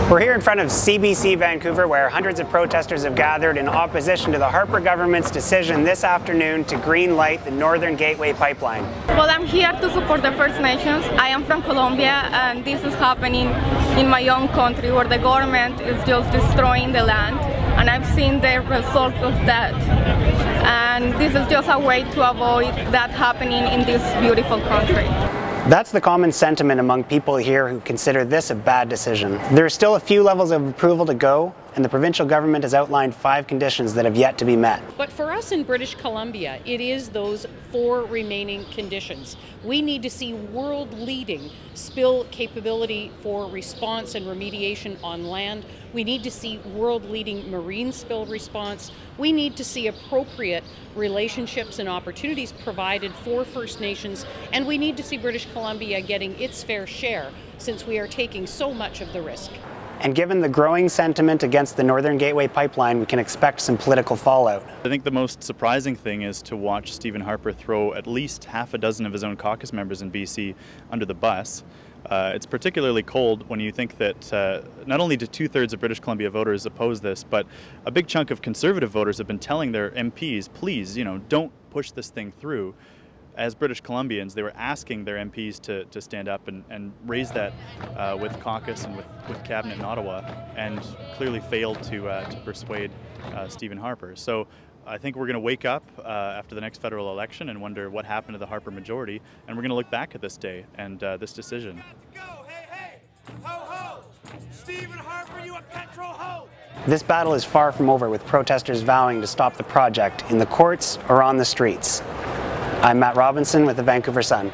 We're here in front of CBC Vancouver, where hundreds of protesters have gathered in opposition to the Harper Government's decision this afternoon to green light the Northern Gateway pipeline. Well, I'm here to support the First Nations. I am from Colombia, and this is happening in my own country where the government is just destroying the land, and I've seen the result of that. And this is just a way to avoid that happening in this beautiful country. That's the common sentiment among people here who consider this a bad decision. There are still a few levels of approval to go, and the provincial government has outlined 5 conditions that have yet to be met. But for us in British Columbia, it is those 4 remaining conditions. We need to see world-leading spill capability for response and remediation on land. We need to see world-leading marine spill response. We need to see appropriate relationships and opportunities provided for First Nations, and we need to see British Columbia getting its fair share, since we are taking so much of the risk. And given the growing sentiment against the Northern Gateway pipeline, we can expect some political fallout. I think the most surprising thing is to watch Stephen Harper throw at least half a dozen of his own caucus members in BC under the bus. It's particularly cold when you think that not only do 2/3 of British Columbia voters oppose this, but a big chunk of Conservative voters have been telling their MPs, please, don't push this thing through. As British Columbians, they were asking their MPs to stand up and raise that with caucus and with cabinet in Ottawa, and clearly failed to persuade Stephen Harper. So I think we're going to wake up after the next federal election and wonder what happened to the Harper majority, and we're going to look back at this day and this decision. Let's go! Hey, hey! Ho, ho! Stephen Harper, you a petrol hoe! This battle is far from over, with protesters vowing to stop the project in the courts or on the streets. I'm Matt Robinson with the Vancouver Sun.